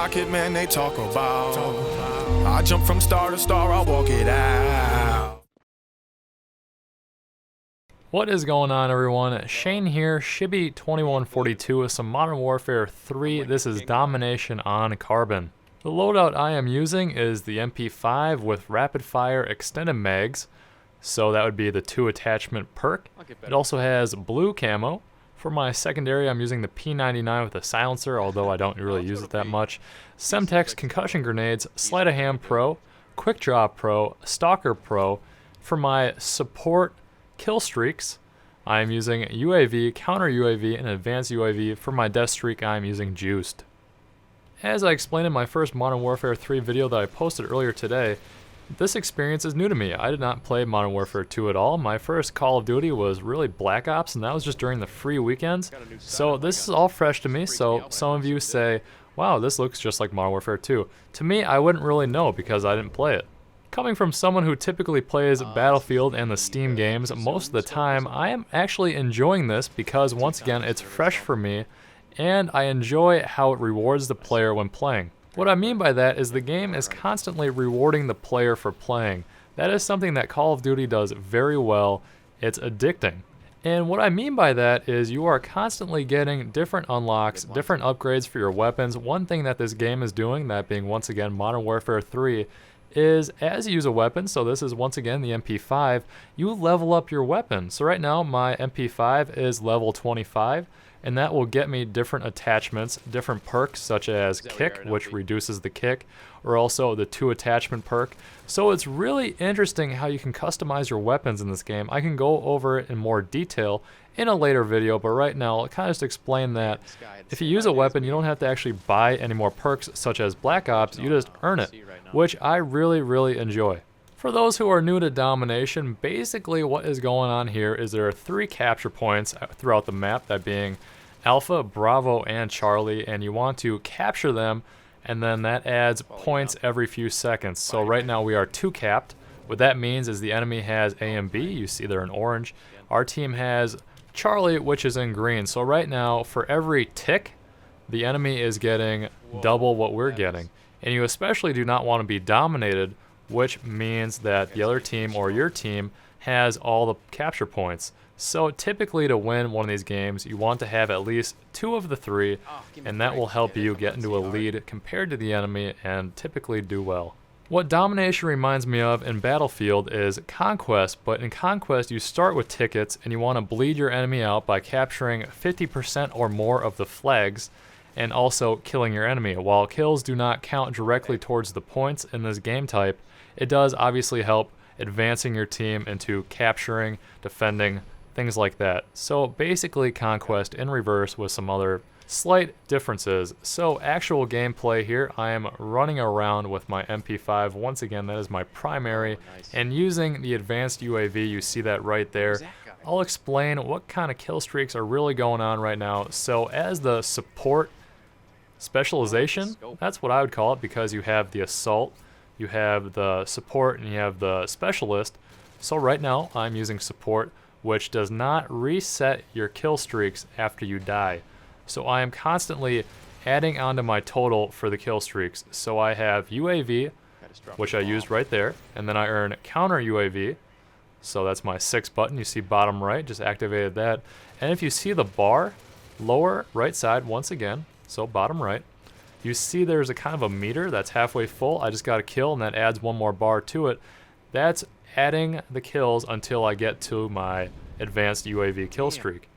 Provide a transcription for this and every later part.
rocket, man, they talk about. I jump from star to star, I walk it out. What is going on, everyone? Shane here, Shibby2142 with some Modern Warfare 3. This is Domination on Carbon. The loadout I am using is the MP5 with rapid fire extended mags. So that would be the 2 attachment perk. It also has blue camo. For my secondary, I'm using the P99 with a silencer, although I don't really use it that much. Semtex concussion grenades, Sleight of Hand Pro, Quick Draw Pro, Stalker Pro. For my support kill streaks, I am using UAV, counter UAV, and advanced UAV. For my death streak, I am using Juiced. As I explained in my first Modern Warfare 3 video that I posted earlier today, this experience is new to me. I did not play Modern Warfare 2 at all. My first Call of Duty was really Black Ops, and that was just during the free weekends. So this is all fresh to me, so some of you say, wow, this looks just like Modern Warfare 2. To me, I wouldn't really know because I didn't play it. Coming from someone who typically plays Battlefield and the Steam games most of the time, I am actually enjoying this because, once again, it's fresh for me, and I enjoy how it rewards the player when playing. What I mean by that is the game is constantly rewarding the player for playing. That is something that Call of Duty does very well. It's addicting. And what I mean by that is you are constantly getting different unlocks, different upgrades for your weapons. One thing that this game is doing, that being once again Modern Warfare 3, is as you use a weapon, so this is once again the MP5, you level up your weapon. So right now my MP5 is level 25, and that will get me different attachments, different perks such as kick, which reduces the kick, or also the 2 attachment perk. So it's really interesting how you can customize your weapons in this game. I can go over it in more detail in a later video, but right now I'll kind of just explain that if you use a weapon, you don't have to actually buy any more perks such as Black Ops, you just earn it, which I really enjoy. For those who are new to Domination, basically what is going on here is there are 3 capture points throughout the map, that being Alpha, Bravo, and Charlie, and you want to capture them, and then that adds points every few seconds. So right now we are 2 capped. What that means is the enemy has A and B, you see they're in orange. Our team has Charlie, which is in green. So right now, for every tick, the enemy is getting double what we're getting. And you especially do not want to be dominated, which means that the other team or your team has all the capture points. So typically to win one of these games, you want to have at least 2 of the 3, and that will help you get into a lead compared to the enemy and typically do well. What Domination reminds me of in Battlefield is Conquest, but in Conquest you start with tickets and you want to bleed your enemy out by capturing 50% or more of the flags and also killing your enemy. While kills do not count directly towards the points in this game type, it does obviously help advancing your team into capturing, defending, things like that. So basically Conquest in reverse with some other slight differences. So actual gameplay here, I am running around with my MP5. Once again, that is my primary, and using the advanced UAV, you see that right there. I'll explain what kind of kill streaks are really going on right now. So as the support specialization, that's what I would call it, because you have the assault, you have the support, and you have the specialist. So right now I'm using support, which does not reset your kill streaks after you die. So I am constantly adding onto my total for the kill streaks. So I have UAV, which I used right there, and then I earn counter UAV. So that's my 6 button, you see bottom right, just activated that. And if you see the bar, lower right side once again, so bottom right, you see there's a kind of a meter that's halfway full. I just got a kill and that adds 1 more bar to it. That's adding the kills until I get to my advanced UAV kill streak.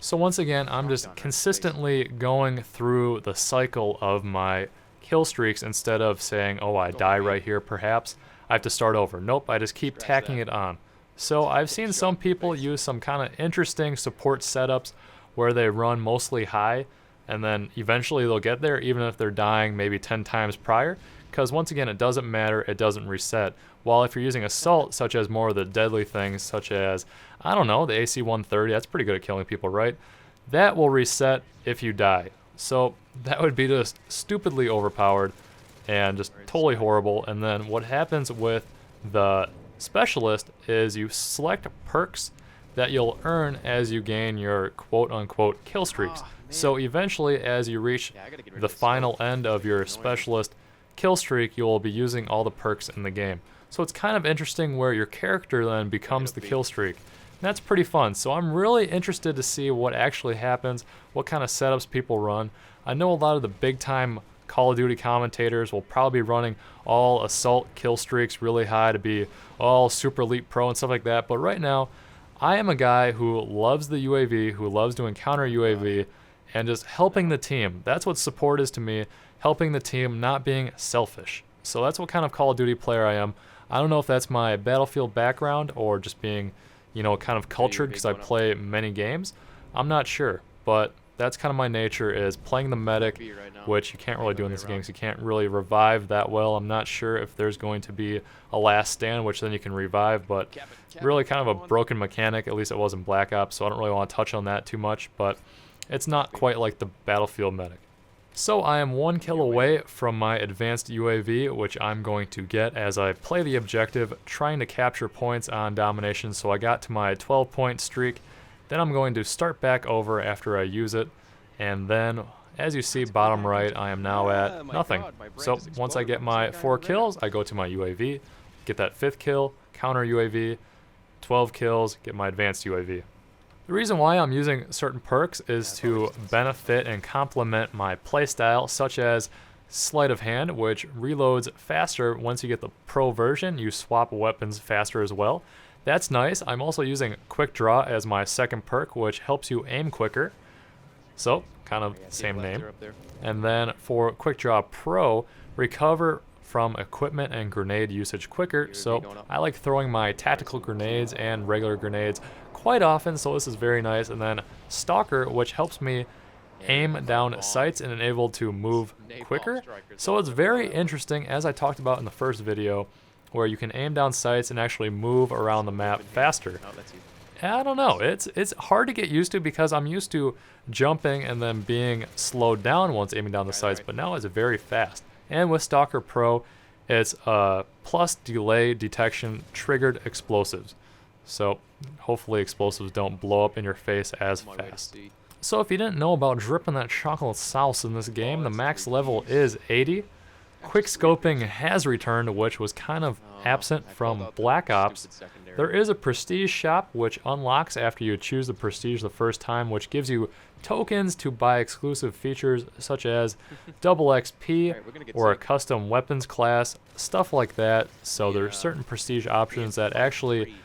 So once again, I'm just consistently going through the cycle of my kill streaks instead of saying, oh, I die right here perhaps, I have to start over. Nope, I just keep tacking it on. So I've seen some people use some kind of interesting support setups where they run mostly high, and then eventually they'll get there even if they're dying maybe 10 times prior, because once again, it doesn't matter, it doesn't reset. While if you're using assault, such as more of the deadly things, such as, I don't know, the AC-130, that's pretty good at killing people, right? That will reset if you die. So that would be just stupidly overpowered and just totally horrible. And then what happens with the specialist is you select perks that you'll earn as you gain your quote-unquote kill streaks. So eventually, as you reach the final end of your specialist kill streak, you will be using all the perks in the game. So it's kind of interesting where your character then becomes the kill streak. And that's pretty fun. So I'm really interested to see what actually happens, what kind of setups people run. I know a lot of the big time Call of Duty commentators will probably be running all assault kill streaks really high to be all super elite pro and stuff like that. But right now, I am a guy who loves the UAV, who loves doing counter UAV, and just helping the team. That's what support is to me, helping the team, not being selfish. So that's what kind of Call of Duty player I am. I don't know if that's my Battlefield background or just being, you know, kind of cultured because I play many games. I'm not sure, but that's kind of my nature, is playing the medic, which you can't really do in this game because you can't really revive that well. I'm not sure if there's going to be a last stand, which then you can revive, but really kind of a broken mechanic, at least it was in Black Ops, so I don't really want to touch on that too much, but it's not quite like the Battlefield medic. So I am 1 kill away from my advanced UAV, which I'm going to get as I play the objective, trying to capture points on Domination. So I got to my 12-point streak. Then I'm going to start back over after I use it, and then as you see bottom right, I am now at nothing. So once I get my 4 kills, I go to my UAV, get that 5th kill, counter UAV, 12 kills, get my advanced UAV. The reason why I'm using certain perks is to benefit and complement my playstyle, such as Sleight of Hand, which reloads faster. Once you get the pro version, you swap weapons faster as well. That's nice. I'm also using Quick Draw as my second perk, which helps you aim quicker. So, kind of same name. And then for Quick Draw Pro, recover from equipment and grenade usage quicker. So I like throwing my tactical grenades and regular grenades quite often, so this is very nice. And then Stalker, which helps me aim down sights and enable to move quicker. So it's very interesting, as I talked about in the first video, where you can aim down sights and actually move around the map faster. I don't know, it's hard to get used to because I'm used to jumping and then being slowed down once aiming down the sights, but now it's very fast. And with Stalker Pro, it's plus delay detection triggered explosives. So hopefully explosives don't blow up in your face as fast. So if you didn't know about dripping that chocolate sauce in this game, the max level is 80. Quick scoping has returned, which was kind of absent from Black Ops. There is a prestige shop which unlocks after you choose the prestige the first time, which gives you tokens to buy exclusive features such as double XP or a custom weapons class, stuff like that. So there's certain prestige options that actually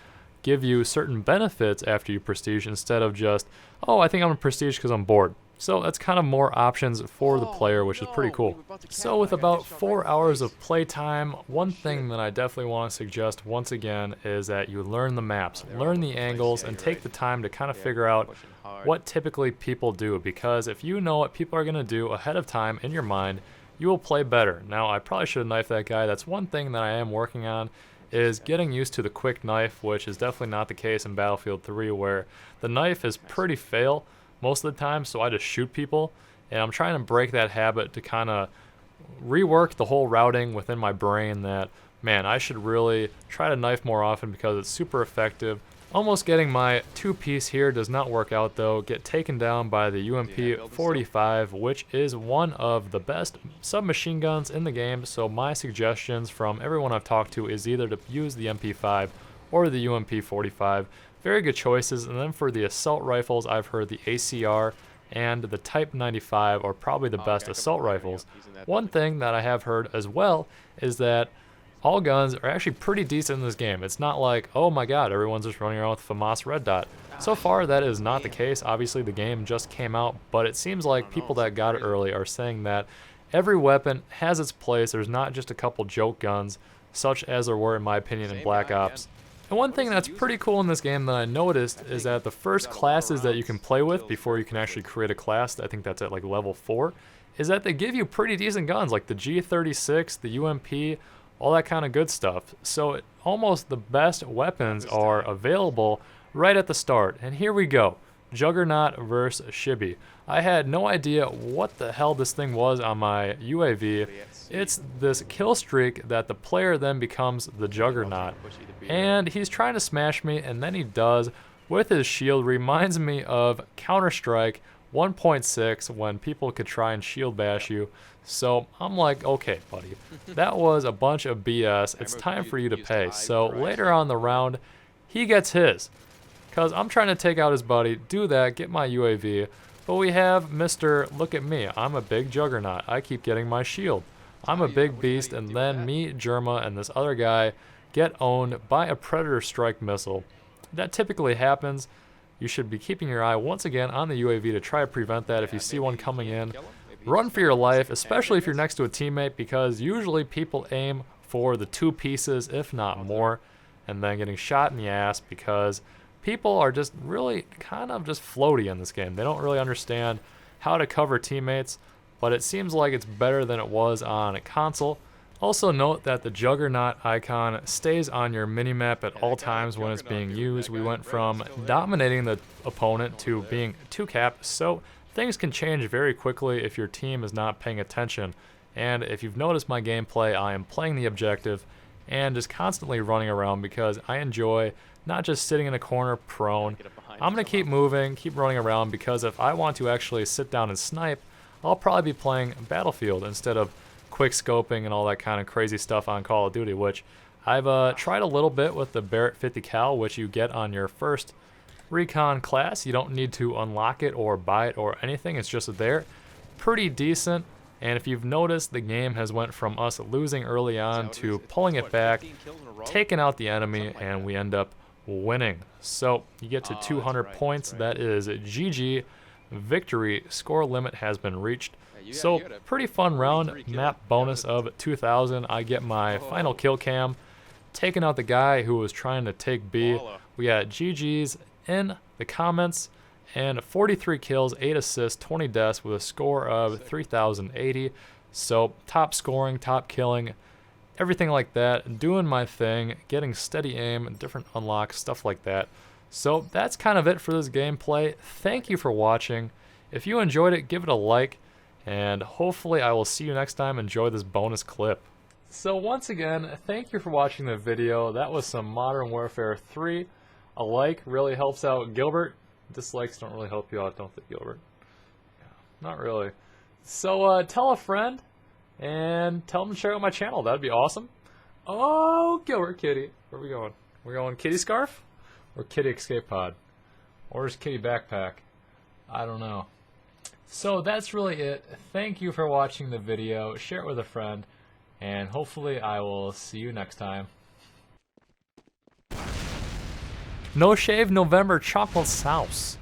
give you certain benefits after you prestige instead of just, oh, I think I'm a prestige because I'm bored. So that's kind of more options for the player, which is pretty cool. So with about 4 hours of playtime, one thing that I definitely want to suggest once again is that you learn the maps, learn the angles, and take the time to kind of figure out what typically people do, because if you know what people are going to do ahead of time in your mind, you will play better. Now, I probably should have knifed that guy. That's one thing that I am working on, is getting used to the quick knife, which is definitely not the case in Battlefield 3, where the knife is pretty fail most of the time, so I just shoot people, and I'm trying to break that habit to kind of rework the whole routing within my brain that, man, I should really try to knife more often because it's super effective. Almost getting my 2-piece here does not work out though. Get taken down by the UMP45, which is one of the best submachine guns in the game, so my suggestions from everyone I've talked to is either to use the MP5 or the UMP45. Very good choices. And then for the assault rifles, I've heard the ACR and the Type 95 are probably the best assault rifles. One thing that I have heard as well is that all guns are actually pretty decent in this game. It's not like, oh my god, everyone's just running around with FAMAS red dot. So far, that is not the case. Obviously, the game just came out, but it seems like people that got it early are saying that every weapon has its place. There's not just a couple joke guns, such as there were, in my opinion, in Black Ops. And one thing that's pretty cool in this game that I noticed is that the first classes that you can play with before you can actually create a class, I think that's at like level 4, is that they give you pretty decent guns like the G36, the UMP, all that kind of good stuff. So almost the best weapons are available right at the start. And here we go. Juggernaut versus Shibby. I had no idea what the hell this thing was on my UAV. It's this kill streak that the player then becomes the Juggernaut. And he's trying to smash me, and then he does with his shield. Reminds me of Counter-Strike 1.6 when people could try and shield bash you. So I'm like, okay, buddy, that was a bunch of BS. It's time for you to pay. So later on in the round, he gets his. Because I'm trying to take out his buddy, do that, get my UAV. But we have Mr. Look at me. I'm a big juggernaut. I keep getting my shield. I'm a big beast, and then me, Germa, and this other guy get owned by a Predator strike missile. That typically happens. You should be keeping your eye once again on the UAV to try to prevent that if you see one coming in. Run for your life, especially if you're next to a teammate, because usually people aim for the 2 pieces, if not more, and then getting shot in the ass because people are just really kind of just floaty in this game. They don't really understand how to cover teammates, but it seems like it's better than it was on a console. Also note that the Juggernaut icon stays on your minimap at all times when it's being used. We went from dominating the opponent to being 2-cap, so things can change very quickly if your team is not paying attention. And if you've noticed my gameplay, I am playing the objective and just constantly running around because I enjoy not just sitting in a corner prone. I'm going to keep moving, keep running around, because if I want to actually sit down and snipe, I'll probably be playing Battlefield instead of quick scoping and all that kind of crazy stuff on Call of Duty, which I've tried a little bit with the Barrett 50 cal, which you get on your first recon class. You don't need to unlock it or buy it or anything. It's just there. Pretty decent. And if you've noticed, the game has went from us losing early on to pulling it back, taking out the enemy, and we end up winning. So you get to 200 points. That is GG. Victory. Score limit has been reached. So pretty fun round. Map bonus of 2,000. I get my final kill cam, taking out the guy who was trying to take B. We got GG's in the comments, and 43 kills, 8 assists, 20 deaths with a score of 3,080. So top scoring, top killing, everything like that. Doing my thing, getting steady aim, different unlocks, stuff like that. So that's kind of it for this gameplay. Thank you for watching. If you enjoyed it, give it a like. And hopefully I will see you next time. Enjoy this bonus clip. So once again, thank you for watching the video. That was some Modern Warfare 3. A like really helps out Gilbert. Dislikes don't really help you out, don't they, Gilbert? Yeah, not really. So tell a friend and tell them to check out my channel. That'd be awesome. Oh, Gilbert Kitty. Where are we going? We're going Kitty Scarf? Or Kitty Escape Pod? Or is Kitty Backpack? I don't know. So that's really it. Thank you for watching the video. Share it with a friend, and hopefully I will see you next time. No Shave November Chocolate Sauce.